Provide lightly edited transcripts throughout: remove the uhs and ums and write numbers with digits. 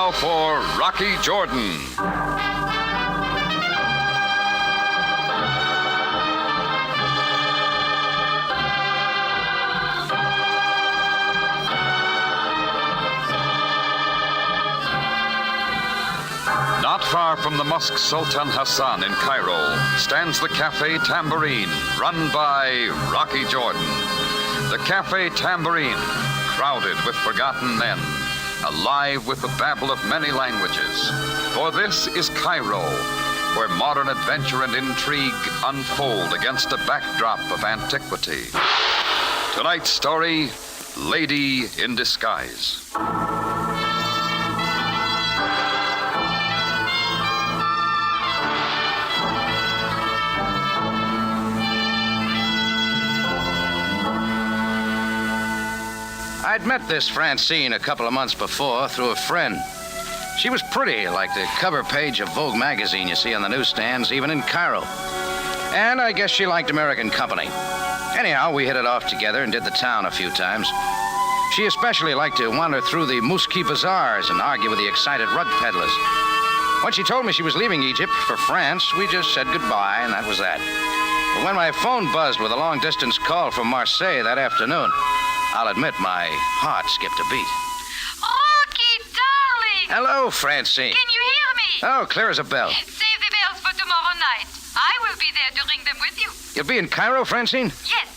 now for Rocky Jordan. Not far from the Mosque Sultan Hassan in Cairo stands the Cafe Tambourine, run by Rocky Jordan. The Cafe Tambourine, crowded with forgotten men, alive with the babble of many languages. For this is Cairo, where modern adventure and intrigue unfold against a backdrop of antiquity. Tonight's story, Lady in Disguise. I'd met this Francine a couple of months before through a friend. She was pretty, like the cover page of Vogue magazine you see on the newsstands, even in Cairo. And I guess she liked American company. Anyhow, we hit it off together and did the town a few times. She especially liked to wander through the Mouski bazaars and argue with the excited rug peddlers. When she told me she was leaving Egypt for France, we just said goodbye, and that was that. But when my phone buzzed with a long-distance call from Marseille that afternoon, I'll admit my heart skipped a beat. Rocky, darling! Hello, Francine. Can you hear me? Oh, clear as a bell. Save the bells for tomorrow night. I will be there to ring them with you. You'll be in Cairo, Francine? Yes.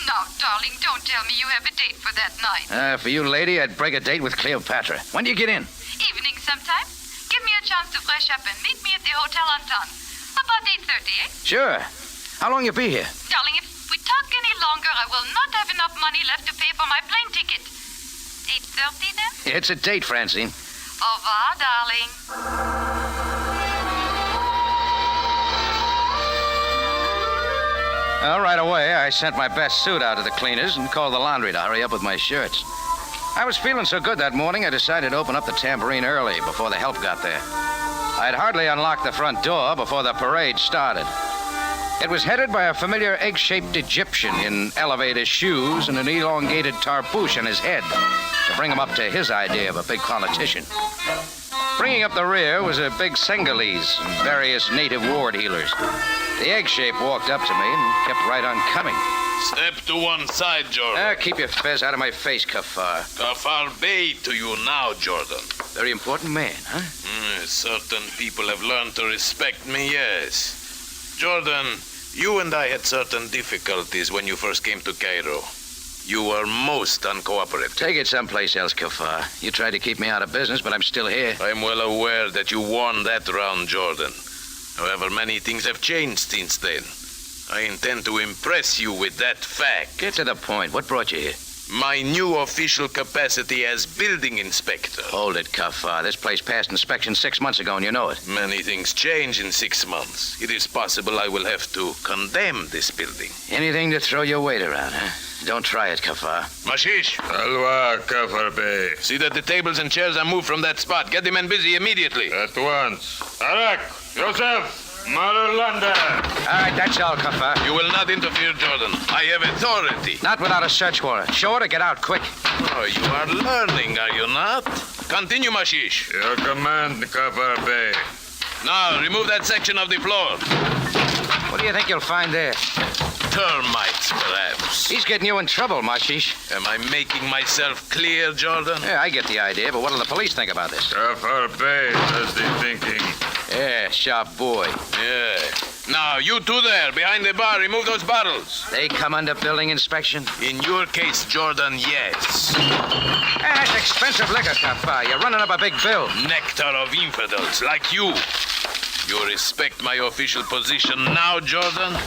Now, darling, don't tell me you have a date for that night. For you, lady, I'd break a date with Cleopatra. When do you get in? Evening sometime. Give me a chance to fresh up and meet me at the Hotel Anton. About 8:30, eh? Sure. How long you be here? Darling, if we talk any longer, I will not have enough money left to pay for my plane ticket. 8:30 then? It's a date, Francine. Au revoir, darling. Well, right away, I sent my best suit out to the cleaners and called the laundry to hurry up with my shirts. I was feeling so good that morning, I decided to open up the Tambourine early before the help got there. I'd hardly unlocked the front door before the parade started. It was headed by a familiar egg-shaped Egyptian in elevator shoes and an elongated tarbouche on his head to bring him up to his idea of a big politician. Bringing up the rear was a big Senegalese and various native ward healers. The egg-shape walked up to me and kept right on coming. Step to one side, Jordan. Keep your fez out of my face, Kafar. Kafar Bey to you now, Jordan. Very important man, huh? Certain people have learned to respect me, yes. Jordan, you and I had certain difficulties when you first came to Cairo. You were most uncooperative. Take it someplace else, Kafar. You tried to keep me out of business, but I'm still here. I'm well aware that you won that round, Jordan. However, many things have changed since then. I intend to impress you with that fact. Get to the point. What brought you here? My new official capacity as building inspector. Hold it, Kafar. This place passed inspection 6 months ago, and you know it. Many things change in 6 months. It is possible I will have to condemn this building. Anything to throw your weight around, huh? Don't try it, Kafar. Mashish, Alwa, Kafar Bey. see that the tables and chairs are moved from that spot. Get the men busy immediately. At once. Arak, Joseph, Marulanda. All right, that's all, Kafar. You will not interfere, Jordan. I have authority. Not without a search warrant. Show her to get out quick. Oh, you are learning, are you not? Continue, Mashish. Your command, Kafar Bey. Now, remove that section of the floor. What do you think you'll find there? Termites, perhaps. He's getting you in trouble, Marshish. Am I making myself clear, Jordan? Yeah, I get the idea, but what'll the police think about this? Kafar Bey does the thinking. Yeah, sharp boy. Yeah. Now, you two there, behind the bar, remove those bottles. They come under building inspection? In your case, Jordan, yes. That's expensive liquor, Kafar. You're running up a big bill. Nectar of infidels, like you. You respect my official position now, Jordan?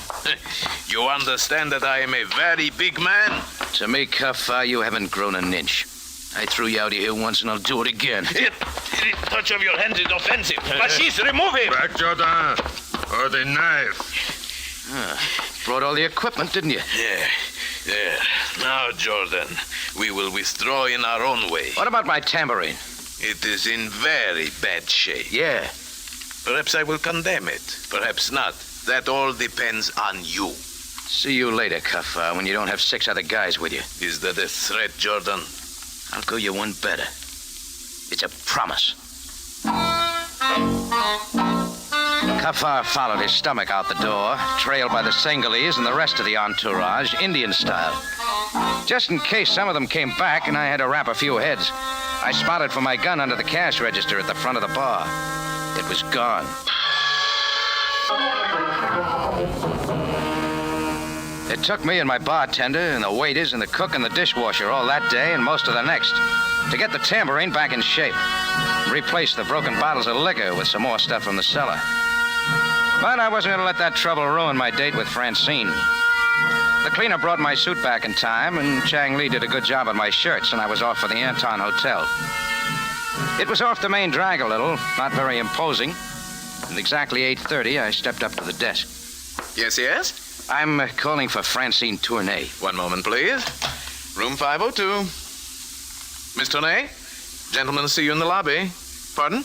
You understand that I am a very big man? To me, Kafar, you haven't grown an inch. I threw you out of here once, and I'll do it again. The touch of your hands is offensive. Fascist, remove him! Back, Jordan. Or the knife. Brought all the equipment, didn't you? Yeah. Now, Jordan, we will withdraw in our own way. What about my tambourine? It is in very bad shape. Yeah. Perhaps I will condemn it. Perhaps not. That all depends on you. See you later, Kafar, when you don't have 6 other guys with you. Is that a threat, Jordan? I'll go you one better. It's a promise. Kafar followed his stomach out the door, trailed by the Senghalese and the rest of the entourage, Indian style. Just in case some of them came back and I had to wrap a few heads, I spotted for my gun under the cash register at the front of the bar. It was gone. It took me and my bartender and the waiters and the cook and the dishwasher all that day and most of the next to get the tambourine back in shape. Replace the broken bottles of liquor with some more stuff from the cellar. But I wasn't going to let that trouble ruin my date with Francine. The cleaner brought my suit back in time, and Chang Lee did a good job on my shirts, and I was off for the Anton Hotel. It was off the main drag a little, not very imposing. At exactly 8:30, I stepped up to the desk. Yes, yes? I'm calling for Francine Tournay. One moment, please. Room 502. Miss Tournay? Gentlemen see you in the lobby. Pardon?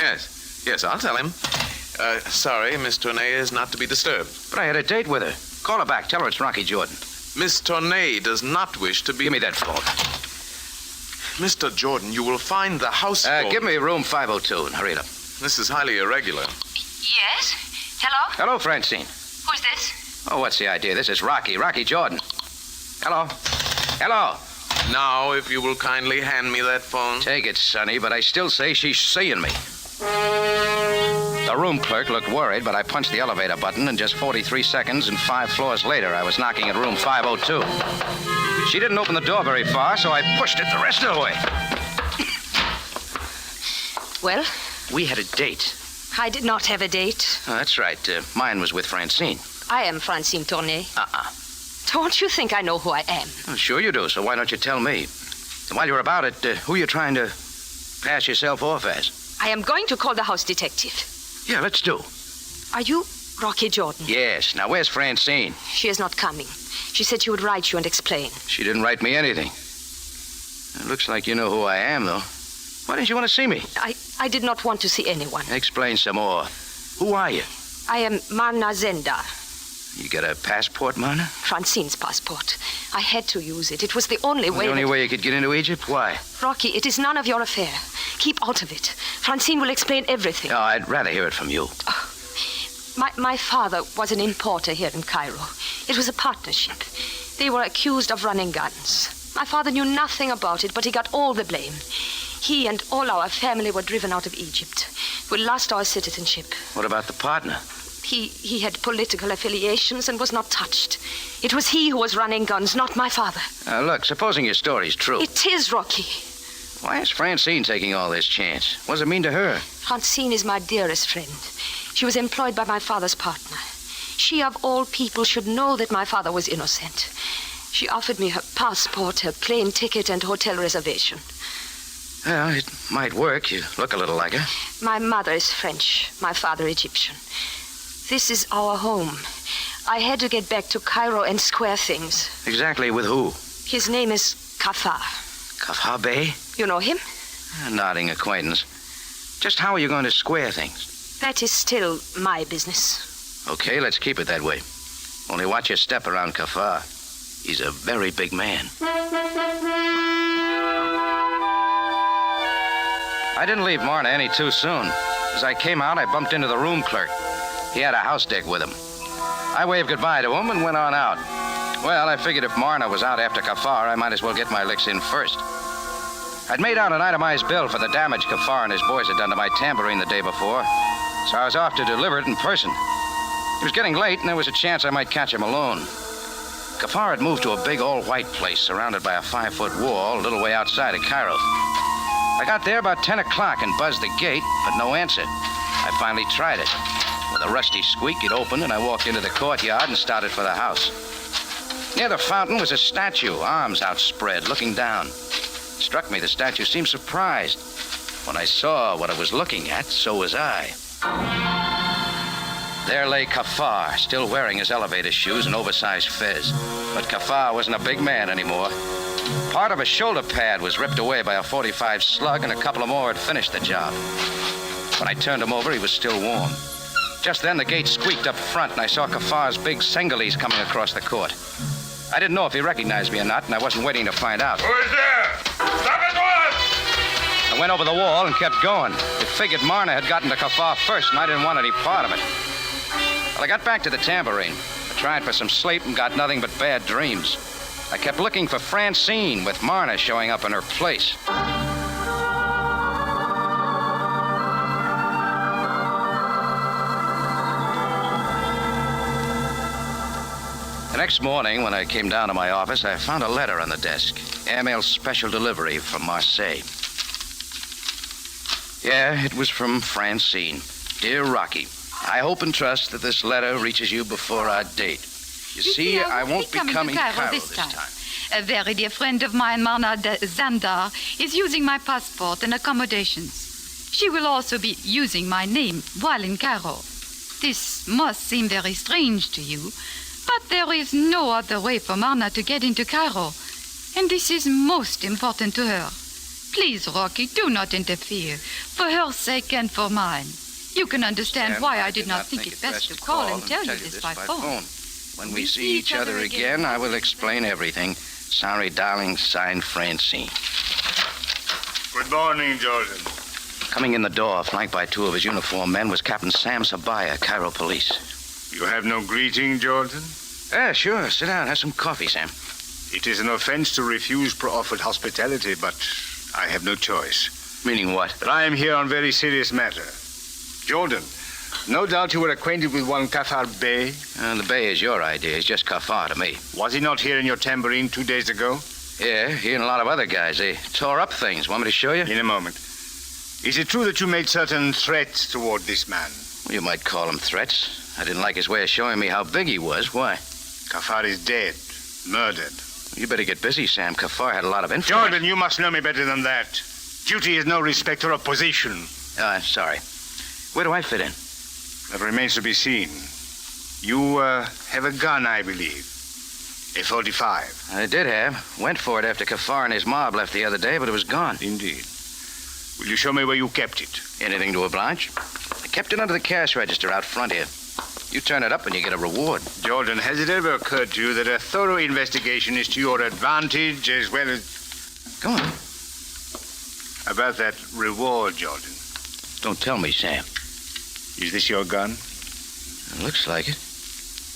Yes. Yes, I'll tell him. Sorry, Miss Tournay is not to be disturbed. But I had a date with her. Call her back. Tell her it's Rocky Jordan. Miss Tournay does not wish to be... Give me that phone. Mr. Jordan, you will find the house phone... Give me room 502 and hurry it up. This is highly irregular. Yes? Hello? Hello, Francine. Who's this? Oh, what's the idea? This is Rocky Jordan. Hello? Hello? Now, if you will kindly hand me that phone. Take it, Sonny, but I still say she's seeing me. The room clerk looked worried, but I punched the elevator button, and just 43 seconds and 5 floors later, I was knocking at room 502. She didn't open the door very far, so I pushed it the rest of the way. Well, We had a date. I did not have a date. Oh, that's right. Mine was with Francine. I am Francine Tournay. Uh-uh. Don't you think I know who I am? Well, sure you do, so why don't you tell me? And while you're about it, who are you trying to pass yourself off as? I am going to call the house detective. Yeah, let's do. Are you Rocky Jordan? Yes. Now, where's Francine? She is not coming. She said she would write you and explain. She didn't write me anything. It looks like you know who I am, though. Why didn't you want to see me? I did not want to see anyone. Explain some more. Who are you? I am Marna Zenda. You got a passport, Marna? Francine's passport. I had to use it. It was the only way. The only way you could get into Egypt? Why? Rocky, it is none of your affair. Keep out of it. Francine will explain everything. No, I'd rather hear it from you. My father was an importer here in Cairo. It was a partnership. They were accused of running guns. My father knew nothing about it, but he got all the blame. He and all our family were driven out of Egypt. We lost our citizenship. What about the partner? He had political affiliations and was not touched. It was he who was running guns, not my father. Look, supposing your story's true. It is, Rocky. Why is Francine taking all this chance? What does it mean to her? Francine is my dearest friend. She was employed by my father's partner. She, of all people, should know that my father was innocent. She offered me her passport, her plane ticket, and hotel reservation. Well, it might work. You look a little like her. My mother is French, my father Egyptian. This is our home. I had to get back to Cairo and square things. Exactly with who? His name is Kafar. Kafar Bey? You know him? A nodding acquaintance. Just how are you going to square things? That is still my business. Okay, let's keep it that way. Only watch your step around Kafar. He's a very big man. I didn't leave Marna any too soon. As I came out, I bumped into the room clerk. He had a house dick with him. I waved goodbye to him and went on out. Well, I figured if Marna was out after Kafar, I might as well get my licks in first. I'd made out an itemized bill for the damage Kafar and his boys had done to my tambourine the day before, so I was off to deliver it in person. It was getting late, and there was a chance I might catch him alone. Kafar had moved to a big all-white place surrounded by a 5-foot wall a little way outside of Cairo. I got there about 10 o'clock and buzzed the gate, but no answer. I finally tried it. With a rusty squeak, it opened, and I walked into the courtyard and started for the house. Near the fountain was a statue, arms outspread, looking down. It struck me the statue seemed surprised. When I saw what it was looking at, so was I. There lay Kafar, still wearing his elevator shoes and oversized fez. But Kafar wasn't a big man anymore. Part of his shoulder pad was ripped away by a .45 slug, and a couple of more had finished the job. When I turned him over, he was still warm. Just then, the gate squeaked up front, and I saw Kafar's big Senghalese coming across the court. I didn't know if he recognized me or not, and I wasn't waiting to find out. Who is there? Stop at once! A I went over the wall and kept going. It figured Marna had gotten to Kafar first, and I didn't want any part of it. Well, I got back to the tambourine. I tried for some sleep and got nothing but bad dreams. I kept looking for Francine, with Marna showing up in her place. The next morning, when I came down to my office, I found a letter on the desk. Airmail special delivery from Marseille. Yeah, it was from Francine. Dear Rocky, I hope and trust that this letter reaches you before our date. You see, I won't be coming to Cairo this time. A very dear friend of mine, Marna Zandar, is using my passport and accommodations. She will also be using my name while in Cairo. This must seem very strange to you, but there is no other way for Marna to get into Cairo, and this is most important to her. Please, Rocky, do not interfere, for her sake and for mine. You can understand why I did not think it best to call and tell you this by phone. When we see each other again, I will explain everything. Sorry, darling, signed Francine. Good morning, Jordan. Coming in the door, flanked by two of his uniformed men, was Captain Sam Sabaya, Cairo Police. You have no greeting, Jordan? Yeah, sure. Sit down. Have some coffee, Sam. It is an offense to refuse proffered hospitality, but I have no choice. Meaning what? But I am here on very serious matter. Jordan, no doubt you were acquainted with one Kafar Bey. The Bey is your idea. He's just Kafar to me. Was he not here in your tambourine 2 days ago? Yeah, he and a lot of other guys. They tore up things. Want me to show you? In a moment. Is it true that you made certain threats toward this man? Well, you might call them threats. I didn't like his way of showing me how big he was. Why? Kafar is dead. Murdered. You better get busy, Sam. Kafar had a lot of influence. Jordan, you must know me better than that. Duty is no respecter of position. Sorry. Where do I fit in? That remains to be seen. You have a gun, I believe. A 45. I did have. Went for it after Kafar and his mob left the other day, but it was gone. Indeed. Will you show me where you kept it? Anything to oblige? I kept it under the cash register out front here. You turn it up and you get a reward. Jordan, has it ever occurred to you that a thorough investigation is to your advantage as well as... Go on. About that reward, Jordan. Don't tell me, Sam. Is this your gun? It looks like it.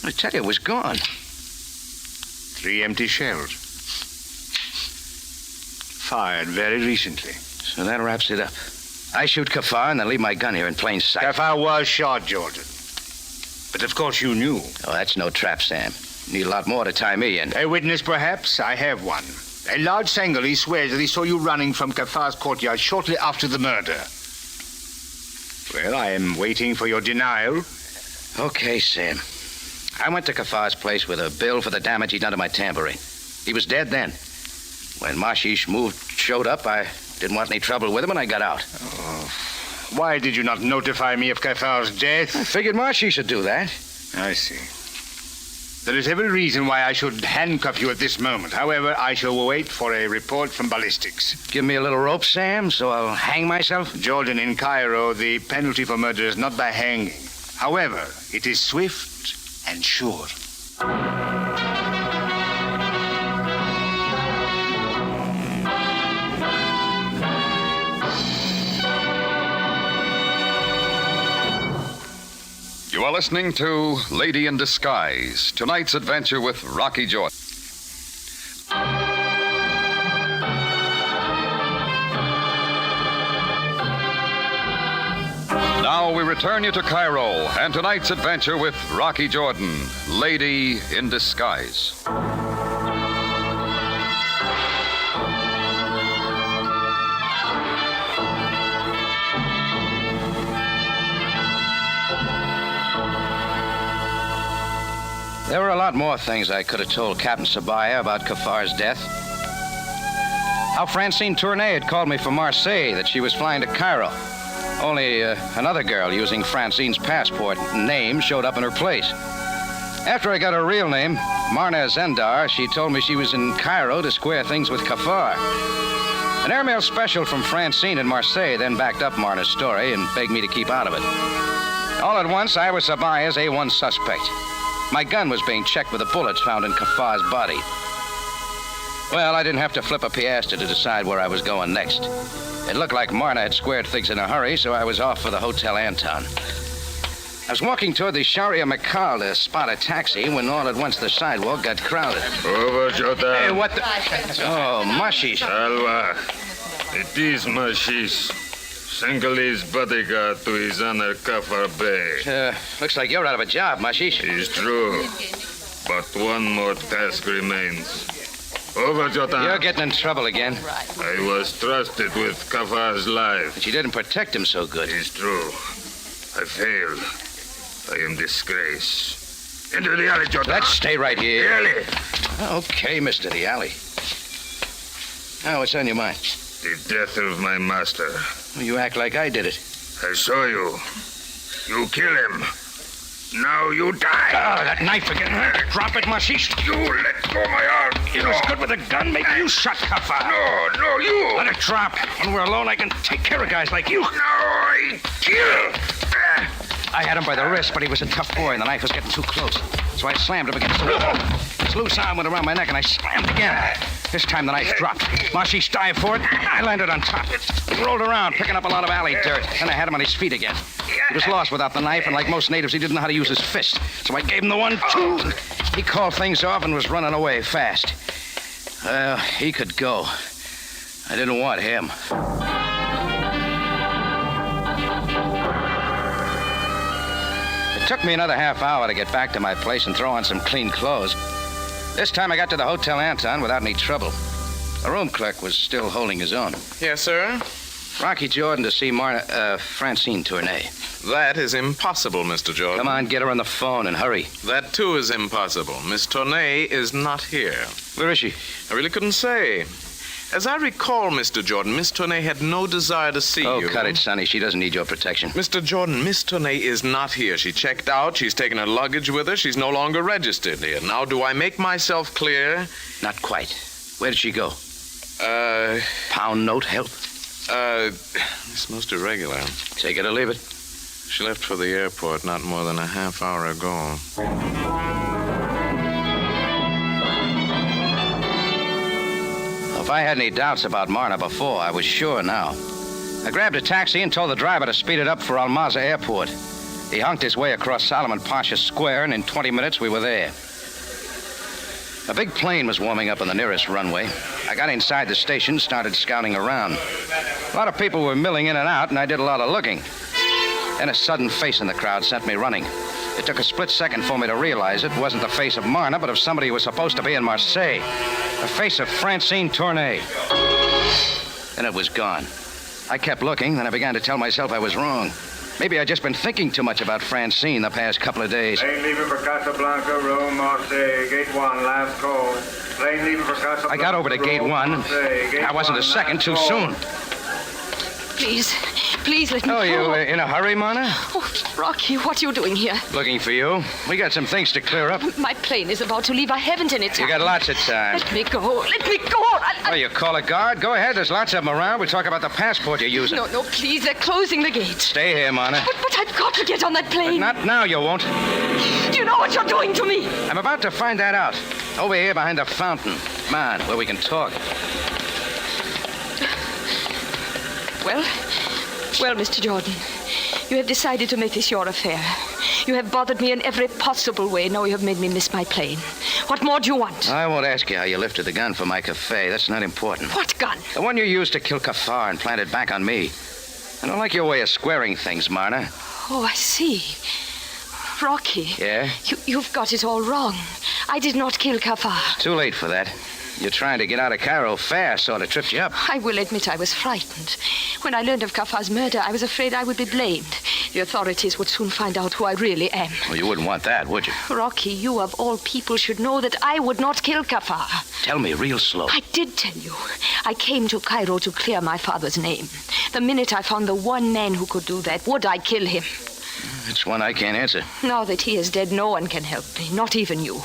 I tell you, it was gone. 3 empty shells. Fired very recently. So that wraps it up. I shoot Kafar and then leave my gun here in plain sight. Kafar was shot, Jordan. But of course you knew. Oh, that's no trap, Sam. Need a lot more to tie me in. A witness, perhaps? I have one. A large Sangali swears that he saw you running from Kafar's courtyard shortly after the murder. Well, I am waiting for your denial. Okay, Sam. I went to Kafar's place with a bill for the damage he'd done to my tambourine. He was dead then. When Mashish showed up, I didn't want any trouble with him, and I got out. Oh. Why did you not notify me of Kafar's death? I figured Mashish would do that. I see. There is every reason why I should handcuff you at this moment. However, I shall wait for a report from ballistics. Give me a little rope, Sam, so I'll hang myself? Jordan, in Cairo, the penalty for murder is not by hanging. However, it is swift and sure. You are listening to Lady in Disguise, tonight's adventure with Rocky Jordan. Now we return you to Cairo and tonight's adventure with Rocky Jordan, Lady in Disguise. There were a lot more things I could have told Captain Sabaya about Kafar's death. How Francine Tournay had called me from Marseille, that she was flying to Cairo. Only another girl using Francine's passport name showed up in her place. After I got her real name, Marna Zandar, she told me she was in Cairo to square things with Kafar. An airmail special from Francine in Marseille then backed up Marna's story and begged me to keep out of it. All at once, I was Sabaya's A1 suspect. My gun was being checked with the bullets found in Kafar's body. Well, I didn't have to flip a piastre to decide where I was going next. It looked like Marna had squared things in a hurry, so I was off for the Hotel Anton. I was walking toward the Sharia Macau to spot a taxi when all at once the sidewalk got crowded. Over, Jota. Hey, what the... Oh, Mashish. Salva. It is Mashish. Sengali's bodyguard to his honor Kafar Bey. Looks like you're out of a job, Mashish. It's true. But one more task remains. Over, Jota. You're getting in trouble again. I was trusted with Kafar's life. But you didn't protect him so good. It's true. I failed. I am disgrace. Into the alley, Jota. Let's stay right here. The alley. Okay, Mr. The Alley. Now, what's on your mind? The death of my master. Well, you act like I did it. I saw you. You kill him. Now you die. Oh, that knife again. Drop it, Mashish. You let go my arm. You was good with a gun. Maybe you shot Kafar. No, you. Let it drop. When we're alone, I can take care of guys like you. No, I kill. I had him by the wrist, but he was a tough boy, and the knife was getting too close. So I slammed him against the wall. His loose arm went around my neck, and I slammed again. This time the knife dropped. Mashish dived for it. I landed on top. He rolled around, picking up a lot of alley dirt. Then I had him on his feet again. He was lost without the knife, and like most natives, he didn't know how to use his fist. So I gave him the 1-2. He called things off and was running away fast. Well, he could go. I didn't want him. It took me another half hour to get back to my place and throw on some clean clothes. This time I got to the Hotel Anton without any trouble. The room clerk was still holding his own. Yes, sir? Rocky Jordan to see Francine Tournay. That is impossible, Mr. Jordan. Come on, get her on the phone and hurry. That, too, is impossible. Miss Tournay is not here. Where is she? I really couldn't say. As I recall, Mr. Jordan, Miss Tournay had no desire to see you. Oh, cut it, Sonny. She doesn't need your protection. Mr. Jordan, Miss Tournay is not here. She checked out. She's taken her luggage with her. She's no longer registered here. Now, do I make myself clear? Not quite. Where did she go? Pound note help? It's most irregular. Take it or leave it. She left for the airport not more than a half hour ago. If I had any doubts about Marna before, I was sure now. I grabbed a taxi and told the driver to speed it up for Almaza Airport. He honked his way across Solomon Pasha Square, and in 20 minutes we were there. A big plane was warming up on the nearest runway. I got inside the station, started scouting around. A lot of people were milling in and out, and I did a lot of looking. Then a sudden face in the crowd sent me running. It took a split second for me to realize it wasn't the face of Marna, but of somebody who was supposed to be in Marseille. The face of Francine Tournay. Then it was gone. I kept looking, then I began to tell myself I was wrong. Maybe I'd just been thinking too much about Francine the past couple of days. Plane leaving for Casablanca, Rome, Marseille, Gate 1, last call. Plane leaving for Casablanca. I got over to Gate 1. I wasn't a second too soon. Please let me Oh, go. you in a hurry, Marna? Oh, Rocky, what are you doing here? Looking for you. We got some things to clear up. My plane is about to leave. I haven't any time. You got lots of time. Let me go. Let me go. Oh, you call a guard? Go ahead. There's lots of them around. We'll talk about the passport you're using. No, please. They're closing the gate. Stay here, Marna. But I've got to get on that plane. Not now, you won't. Do you know what you're doing to me? I'm about to find that out. Over here behind the fountain. Come on, where we can talk. Well, Mr. Jordan, you have decided to make this your affair. You have bothered me in every possible way. Now you have made me miss my plane. What more do you want? I won't ask you how you lifted the gun for my cafe. That's not important. What gun? The one you used to kill Kafar and planted back on me. I don't like your way of squaring things, Marna. Oh, I see. Rocky. Yeah? You've got it all wrong. I did not kill Kafar. Too late for that. You're trying to get out of Cairo fast, sort of tripped you up. I will admit I was frightened. When I learned of Kafar's murder, I was afraid I would be blamed. The authorities would soon find out who I really am. Well, you wouldn't want that, would you? Rocky, you of all people should know that I would not kill Kafar. Tell me real slow. I did tell you. I came to Cairo to clear my father's name. The minute I found the one man who could do that, would I kill him? It's one I can't answer. Now that he is dead, no one can help me, not even you.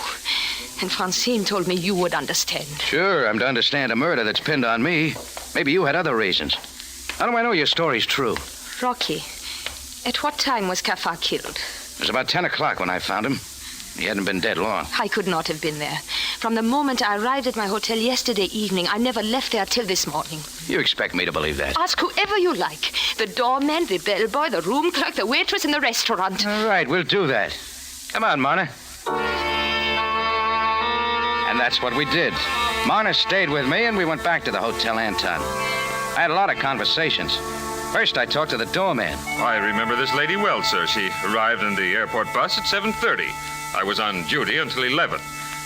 And Francine told me you would understand. Sure, I'm to understand a murder that's pinned on me. Maybe you had other reasons. How do I know your story's true? Rocky, at what time was Kafar killed? It was about 10 o'clock when I found him. He hadn't been dead long. I could not have been there. From the moment I arrived at my hotel yesterday evening, I never left there till this morning. You expect me to believe that? Ask whoever you like. The doorman, the bellboy, the room clerk, the waitress in the restaurant. All right, we'll do that. Come on, Marna. And that's what we did. Marna stayed with me, and we went back to the Hotel Anton. I had a lot of conversations. First, I talked to the doorman. I remember this lady well, sir. She arrived in the airport bus at 7:30. I was on duty until 11.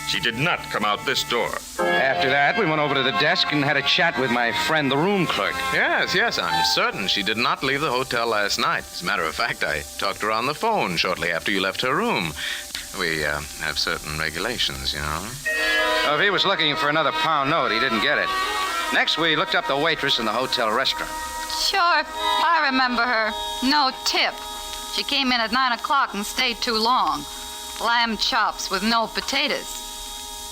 She did not come out this door. After that, we went over to the desk and had a chat with my friend, the room clerk. Yes, I'm certain she did not leave the hotel last night. As a matter of fact, I talked to her on the phone shortly after you left her room. We have certain regulations, you know. So if he was looking for another pound note, he didn't get it. Next, we looked up the waitress in the hotel restaurant. Sure, I remember her. No tip. She came in at 9 o'clock and stayed too long. Lamb chops with no potatoes.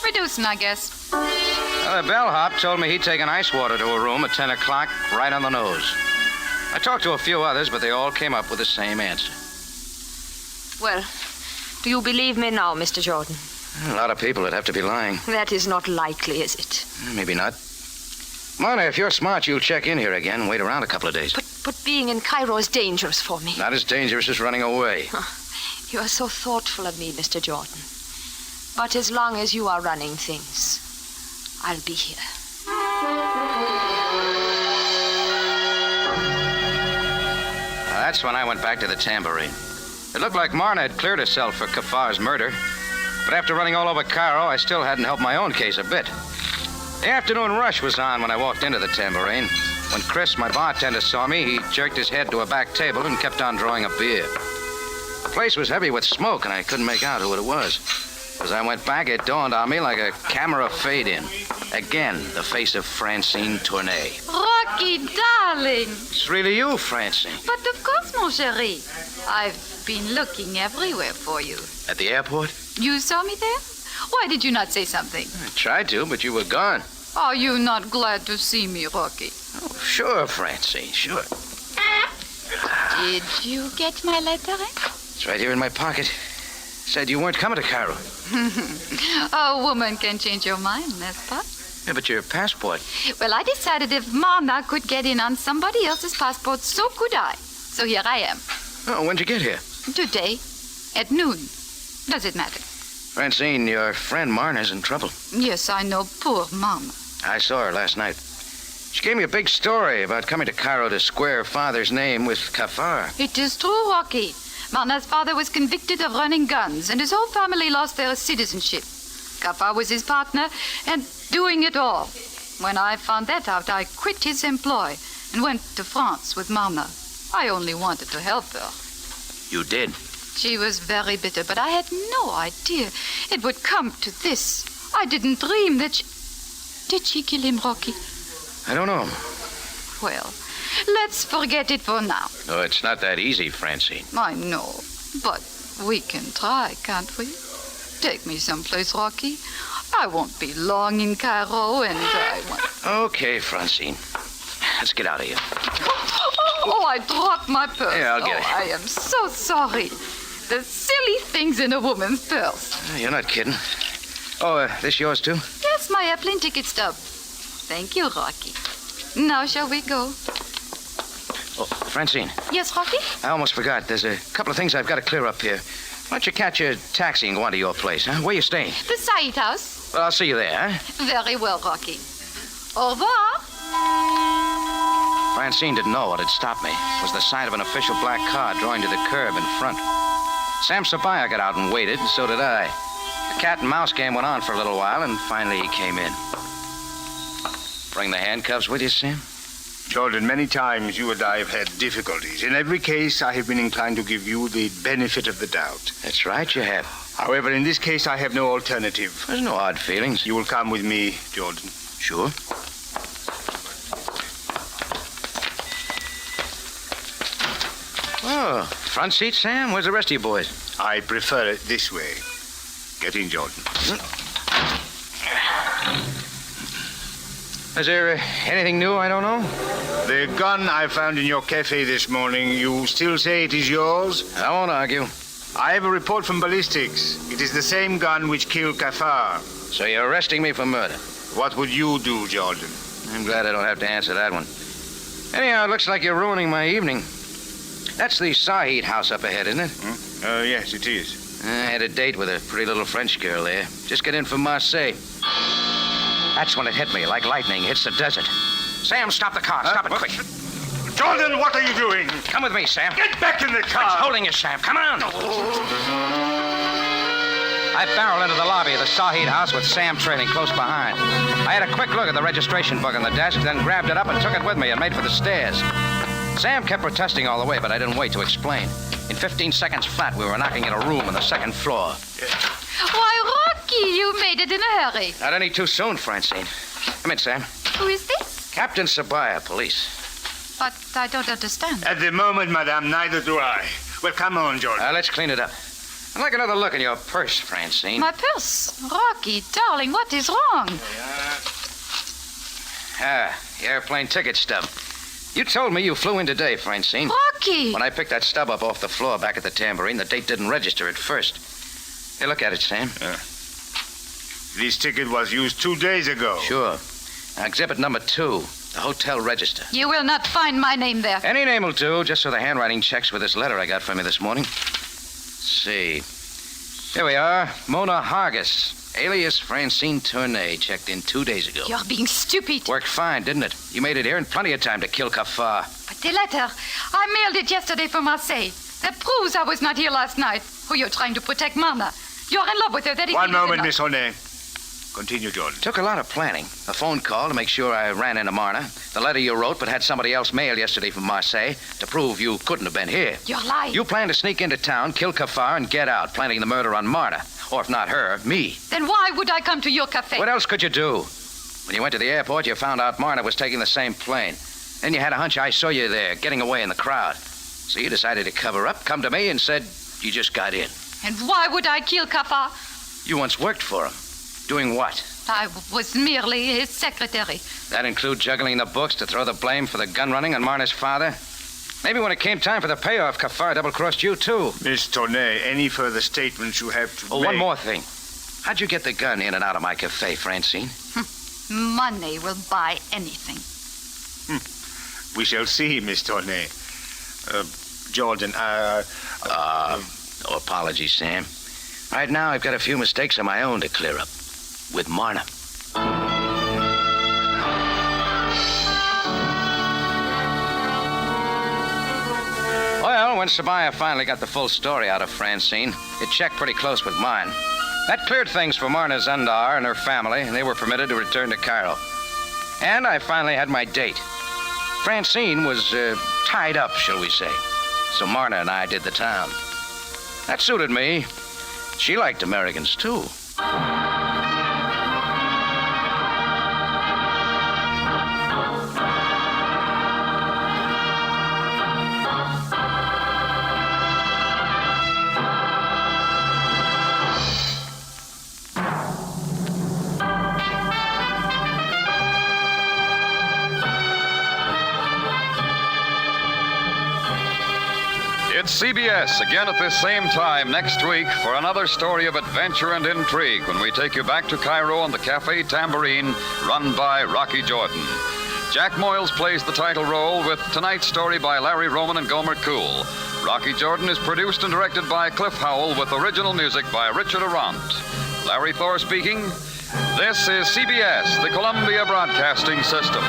Reducing, I guess. Well, the bellhop told me he'd taken ice water to her room at 10 o'clock, right on the nose. I talked to a few others, but they all came up with the same answer. Well, do you believe me now, Mr. Jordan? A lot of people would have to be lying. That is not likely, is it? Maybe not. Mona, if you're smart, you'll check in here again and wait around a couple of days. But being in Cairo is dangerous for me. Not as dangerous as running away. You are so thoughtful of me, Mr. Jordan. But as long as you are running things, I'll be here. That's when I went back to the tambourine. It looked like Marna had cleared herself for Kafar's murder. But after running all over Cairo, I still hadn't helped my own case a bit. The afternoon rush was on when I walked into the tambourine. When Chris, my bartender, saw me, he jerked his head to a back table and kept on drawing a beer. The place was heavy with smoke, and I couldn't make out who it was. As I went back, it dawned on me like a camera fade-in. Again, the face of Francine Tournay. Rocky, darling. It's really you, Francine. But of course, mon chéri. I've been looking everywhere for you. At the airport? You saw me there? Why did you not say something? I tried to, but you were gone. Are you not glad to see me, Rocky? Oh, sure, Francine, sure. Did you get my letter? It's right here in my pocket. Said you weren't coming to Cairo. A woman can change your mind, n'est-ce pas? Yeah, but your passport. Well, I decided if Marna could get in on somebody else's passport, so could I. So here I am. Oh, when'd you get here? Today, at noon. Does it matter? Francine, your friend Marna's in trouble. Yes, I know. Poor Marna. I saw her last night. She gave me a big story about coming to Cairo to square her father's name with Kafar. It is true, Rocky. Marna's father was convicted of running guns, and his whole family lost their citizenship. Kafar was his partner, and doing it all. When I found that out, I quit his employ and went to France with Marna. I only wanted to help her. You did? She was very bitter, but I had no idea it would come to this. I didn't dream that she... Did she kill him, Rocky? I don't know. Well, let's forget it for now. Oh, it's not that easy, Francine. I know, but we can try, can't we? Take me someplace, Rocky. I won't be long in Cairo, and I won't... Okay, Francine. Let's get out of here. Oh, I dropped my purse. Yeah, I'll get it. I am so sorry. The silly things in a woman's purse. You're not kidding. Oh, this yours, too? Yes, my airplane ticket stub. Thank you, Rocky. Now shall we go? Oh, Francine. Yes, Rocky? I almost forgot. There's a couple of things I've got to clear up here. Why don't you catch a taxi and go on to your place, huh? Where you staying? The Said house. Well, I'll see you there, huh? Very well, Rocky. Au revoir. Francine didn't know what had stopped me. It was the sight of an official black car drawing to the curb in front. Sam Sabaya got out and waited, and so did I. The cat and mouse game went on for a little while, and finally he came in. Bring the handcuffs with you, Sam? Jordan, many times you and I have had difficulties. In every case, I have been inclined to give you the benefit of the doubt. That's right, you have. However, in this case, I have no alternative. There's no odd feelings. You will come with me, Jordan. Sure. Oh, front seat, Sam? Where's the rest of you boys? I prefer it this way. Get in, Jordan. Is there anything new I don't know? The gun I found in your cafe this morning, you still say it is yours? I won't argue. I have a report from ballistics. It is the same gun which killed Cafard. So you're arresting me for murder? What would you do, Jordan? I'm glad I don't have to answer that one. Anyhow, it looks like you're ruining my evening. That's the Saeed house up ahead, isn't it? Yes, it is. I had a date with a pretty little French girl there. Just got in from Marseille. That's when it hit me, like lightning hits the desert. Sam, stop the car. Stop it quick. Jordan, what are you doing? Come with me, Sam. Get back in the car! What's holding you, Sam? Come on. I barreled into the lobby of the Saeed house with Sam trailing close behind. I had a quick look at the registration book on the desk, then grabbed it up and took it with me and made for the stairs. Sam kept protesting all the way, but I didn't wait to explain. In 15 seconds flat, we were knocking at a room on the second floor. Why, Rocky, you made it in a hurry. Not any too soon, Francine. Come in, Sam. Who is this? Captain Sabaya, police. But I don't understand. At the moment, madame, neither do I. Well, come on, Jordan. Let's clean it up. I'd like another look in your purse, Francine. My purse? Rocky, darling, what is wrong? The airplane ticket stub. You told me you flew in today, Francine. Rocky! When I picked that stub up off the floor back at the Tambourine, the date didn't register at first. Hey, look at it, Sam. This ticket was used 2 days ago. Sure. Now, exhibit number 2, the hotel register. You will not find my name there. Any name will do, just so the handwriting checks with this letter I got from you this morning. Let's see. Here we are. Mona Hargis, alias Francine Tournay, checked in 2 days ago. You're being stupid. Worked fine, didn't it? You made it here in plenty of time to kill Cafard. But the letter, I mailed it yesterday from Marseille. That proves I was not here last night. Oh, you're trying to protect Mana. You're in love with her. That is One moment, enough. Miss Honey. Continue, Jordan. Took a lot of planning. A phone call to make sure I ran into Marna. The letter you wrote but had somebody else mail yesterday from Marseille to prove you couldn't have been here. You're lying. You planned to sneak into town, kill Cafard, and get out, planning the murder on Marna. Or if not her, me. Then why would I come to your cafe? What else could you do? When you went to the airport, you found out Marna was taking the same plane. Then you had a hunch I saw you there, getting away in the crowd. So you decided to cover up, come to me, and said you just got in. And why would I kill Cafard? You once worked for him. Doing what? I was merely his secretary. That include juggling the books to throw the blame for the gun running on Marna's father? Maybe when it came time for the payoff, Cafard double-crossed you, too. Miss Tournay, any further statements you have to make? One more thing. How'd you get the gun in and out of my cafe, Francine? Money will buy anything. We shall see, Miss Tournay. Jordan, No apologies, Sam. Right now, I've got a few mistakes of my own to clear up. With Marna. Well, when Sabaya finally got the full story out of Francine, it checked pretty close with mine. That cleared things for Marna Zandar and her family, and they were permitted to return to Cairo. And I finally had my date. Francine was tied up, shall we say. So Marna and I did the town. That suited me. She liked Americans, too. It's CBS again at this same time next week for another story of adventure and intrigue when we take you back to Cairo on the Cafe Tambourine, run by Rocky Jordan. Jack Moyles plays the title role with tonight's story by Larry Roman and Gomer Cool. Rocky Jordan is produced and directed by Cliff Howell with original music by Richard Arant. Larry Thor speaking. This is CBS, the Columbia Broadcasting System.